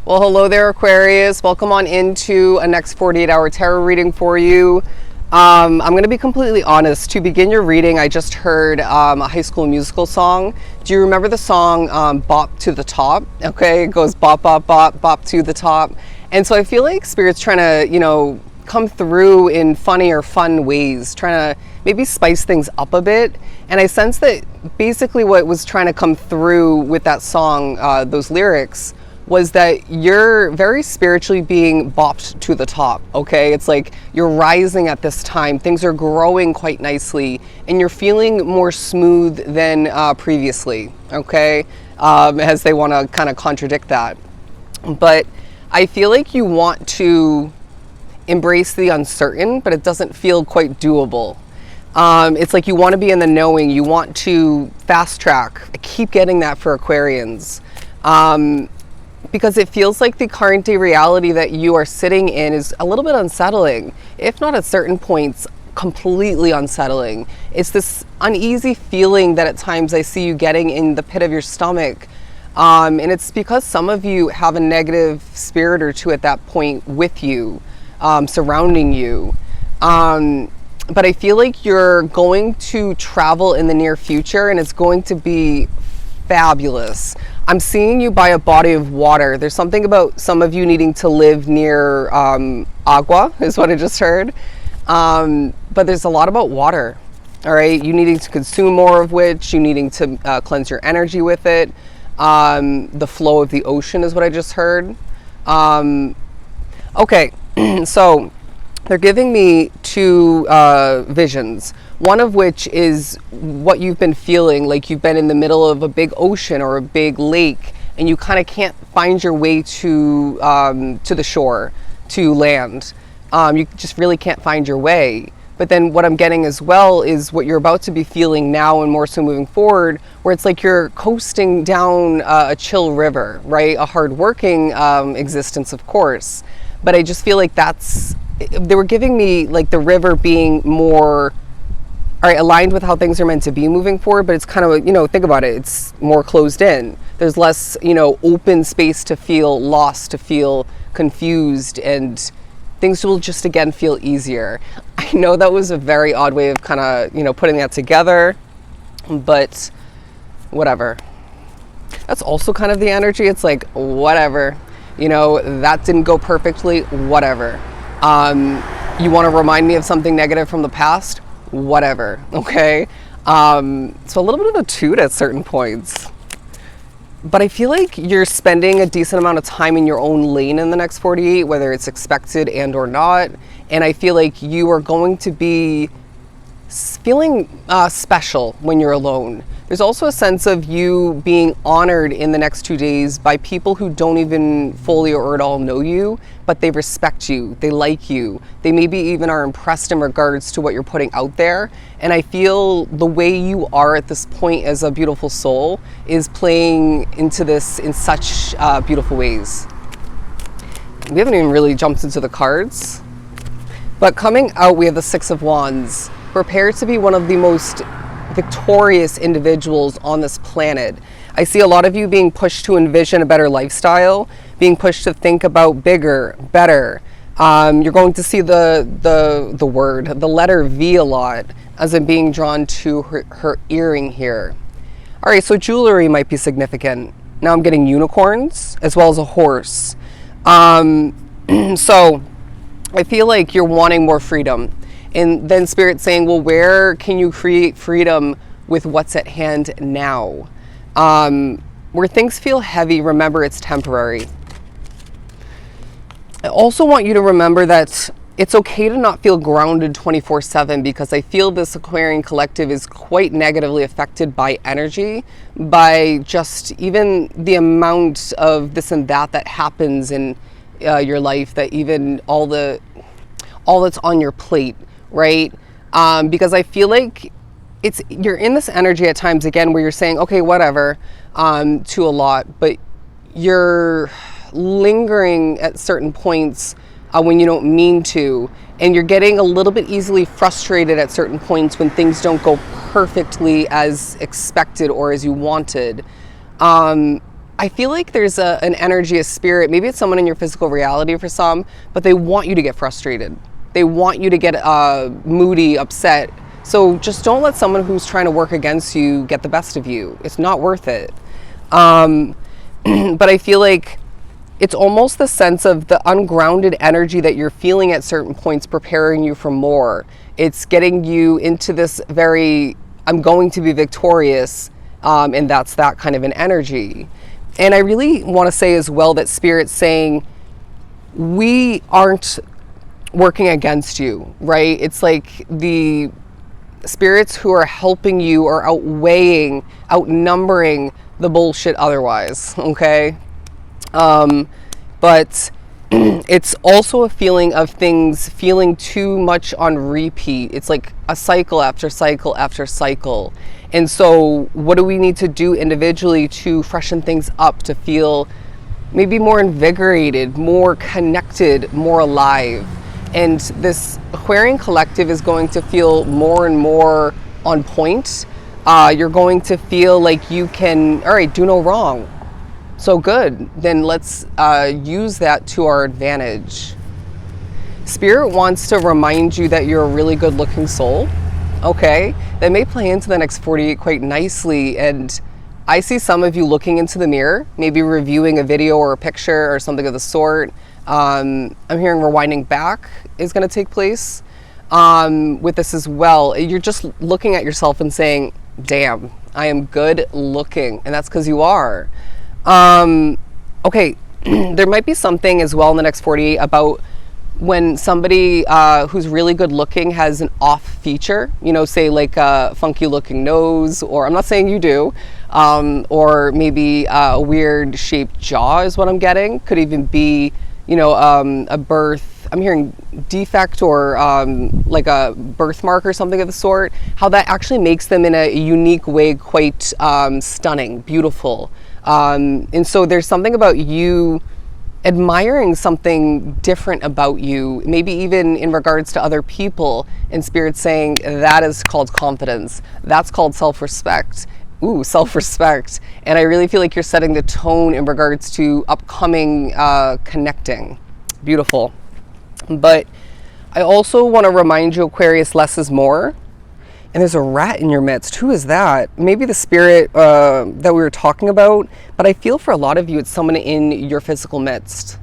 Well, hello there, Aquarius. Welcome on into a next 48-hour tarot reading for you. I'm going to be completely honest. To begin your reading, I just heard a High School Musical song. Do you remember the song Bop to the Top? Okay, it goes bop, bop, bop, bop to the top. And so I feel like Spirit's trying to, come through in funny or fun ways, trying to maybe spice things up a bit. And I sense that basically what was trying to come through with that song, those lyrics, was that you're very spiritually being bopped to the top, okay? It's like you're rising at this time, things are growing quite nicely, and you're feeling more smooth than previously, okay? As they want to kind of contradict that. But I feel like you want to embrace the uncertain, but it doesn't feel quite doable. It's like you want to be in the knowing, you want to fast track. I keep getting that for Aquarians. Because it feels like the current day reality that you are sitting in is a little bit unsettling, if not at certain points, completely unsettling. It's this uneasy feeling that at times I see you getting in the pit of your stomach. And it's because some of you have a negative spirit or two at that point with you, surrounding you. But I feel like you're going to travel in the near future and it's going to be fabulous. I'm seeing you by a body of water. There's something about some of you needing to live near agua, is what I just heard. But there's a lot about water, all right? You needing to consume more of which, you needing to cleanse your energy with it. The flow of the ocean is what I just heard. Okay, so they're giving me two visions. One of which is what you've been feeling, like you've been in the middle of a big ocean or a big lake and you kind of can't find your way to the shore, to land. You just really can't find your way. But then what I'm getting as well is what you're about to be feeling now and more so moving forward, where it's like you're coasting down a chill river, right? A hardworking existence, of course. But I just feel like they were giving me like the river being more, all right, aligned with how things are meant to be moving forward, but it's kind of, think about it, it's more closed in. There's less, open space to feel lost, to feel confused, and things will just, again, feel easier. I know that was a very odd way of kind of, putting that together, but whatever. That's also kind of the energy. It's like, whatever, that didn't go perfectly, whatever. You want to remind me of something negative from the past? Whatever, okay? So a little bit of a toot at certain points. But I feel like you're spending a decent amount of time in your own lane in the next 48, whether it's expected and or not. And I feel like you are going to be feeling special when you're alone. There's also a sense of you being honored in the next 2 days by people who don't even fully or at all know you, but they respect you, they like you, they maybe even are impressed in regards to what you're putting out there. And I feel the way you are at this point as a beautiful soul is playing into this in such beautiful ways. We haven't even really jumped into the cards, but coming out we have the Six of Wands. Prepare to be one of the most victorious individuals on this planet. I see a lot of you being pushed to envision a better lifestyle, being pushed to think about bigger, better. You're going to see the letter V a lot as I'm being drawn to her earring here. All right, so jewelry might be significant. Now I'm getting unicorns as well as a horse. So I feel like you're wanting more freedom. And then Spirit's saying, well, where can you create freedom with what's at hand now? Where things feel heavy, remember it's temporary. I also want you to remember that it's okay to not feel grounded 24/7, because I feel this Aquarian collective is quite negatively affected by energy, by just even the amount of this and that happens in your life, that even all that's on your plate. Right? Because I feel like you're in this energy at times again where you're saying, okay, whatever, to a lot, but you're lingering at certain points when you don't mean to, and you're getting a little bit easily frustrated at certain points when things don't go perfectly as expected or as you wanted. I feel like there's an energy, a spirit, maybe it's someone in your physical reality for some, but they want you to get frustrated. They want you to get moody, upset. So just don't let someone who's trying to work against you get the best of you. It's not worth it. But I feel like it's almost the sense of the ungrounded energy that you're feeling at certain points preparing you for more. It's getting you into this very, I'm going to be victorious, and that's that kind of an energy. And I really want to say as well that Spirit's saying, we aren't working against you, right? It's like the spirits who are helping you are outweighing, outnumbering the bullshit otherwise, okay? But it's also a feeling of things feeling too much on repeat. It's like a cycle after cycle after cycle. And so what do we need to do individually to freshen things up, to feel maybe more invigorated, more connected, more alive? And this Aquarian collective is going to feel more and more on point. You're going to feel like you can, all right, do no wrong. So good, then let's use that to our advantage. Spirit wants to remind you that you're a really good looking soul, okay? That may play into the next 48 quite nicely. And I see some of you looking into the mirror, maybe reviewing a video or a picture or something of the sort. I'm hearing rewinding back is gonna take place with this as well. You're just looking at yourself and saying, damn, I am good looking. And that's because you are. Okay, there might be something as well in the next 48 about when somebody who's really good looking has an off feature, you know, say like a funky looking nose, or I'm not saying you do, or maybe a weird shaped jaw is what I'm getting. Could even be, you know, a birth, I'm hearing defect, or like a birthmark or something of the sort, how that actually makes them in a unique way quite stunning, beautiful. And so there's something about you admiring something different about you, maybe even in regards to other people, and Spirit saying that is called confidence. That's called self-respect. Ooh, self-respect. And I really feel like you're setting the tone in regards to upcoming connecting. Beautiful. But I also want to remind you, Aquarius, less is more. And there's a rat in your midst. Who is that? Maybe the spirit that we were talking about, but I feel for a lot of you, it's someone in your physical midst.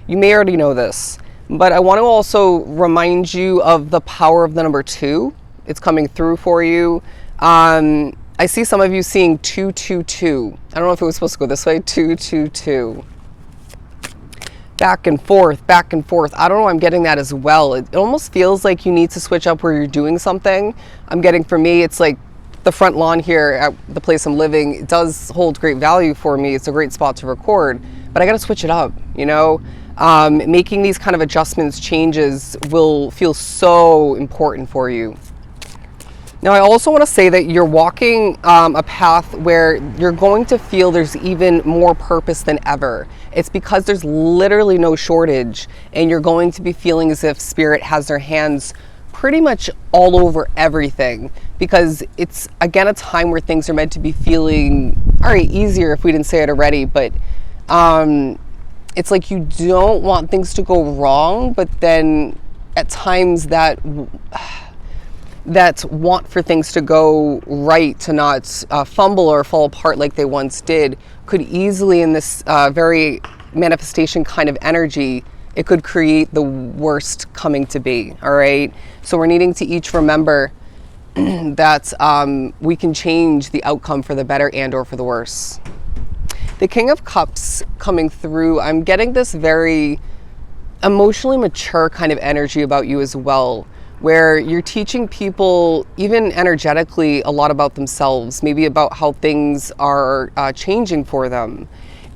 You may already know this, but I want to also remind you of the power of the number 2. It's coming through for you. I see some of you seeing 222. I don't know if it was supposed to go this way. 222. Back and forth, back and forth. I don't know, I'm getting that as well. It almost feels like you need to switch up where you're doing something. I'm getting, for me, it's like the front lawn here at the place I'm living. It does hold great value for me. It's a great spot to record, but I got to switch it up, you know? Making these kind of adjustments, changes will feel so important for you. Now, I also want to say that you're walking a path where you're going to feel there's even more purpose than ever. It's because there's literally no shortage, and you're going to be feeling as if Spirit has their hands pretty much all over everything, because it's, again, a time where things are meant to be feeling, all right, easier if we didn't say it already, but it's like you don't want things to go wrong, but then at times that want for things to go right, to not fumble or fall apart like they once did, could easily, in this very manifestation kind of energy, it could create the worst coming to be, all right? So we're needing to each remember that we can change the outcome for the better and or for the worse. The King of Cups coming through, I'm getting this very emotionally mature kind of energy about you as well, where you're teaching people, even energetically, a lot about themselves, maybe about how things are changing for them.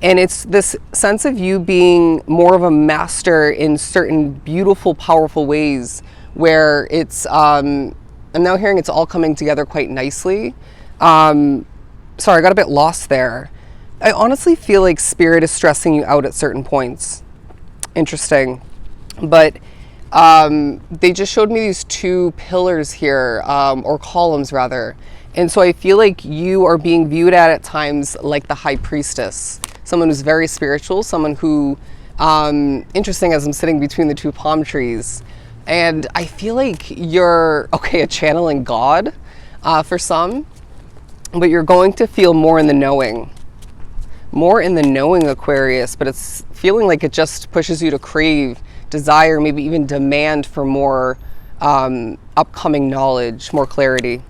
And it's this sense of you being more of a master in certain beautiful, powerful ways, where it's, I'm now hearing it's all coming together quite nicely. Sorry, I got a bit lost there. I honestly feel like Spirit is stressing you out at certain points. Interesting. But they just showed me these 2 pillars here, or columns rather, And so I feel like you are being viewed at times like the high priestess, someone who's very spiritual, someone who, interesting as I'm sitting between the two palm trees. And I feel like you're, okay, a channeling God for some, but you're going to feel more in the knowing. More in the knowing, Aquarius, but it's feeling like it just pushes you to crave, desire, maybe even demand for more upcoming knowledge, more clarity.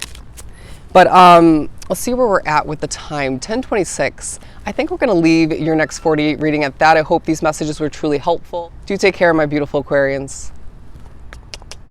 But let's see where we're at with the time, 10:26. I think we're going to leave your next 48 reading at that. I hope these messages were truly helpful. Do take care, my beautiful Aquarians.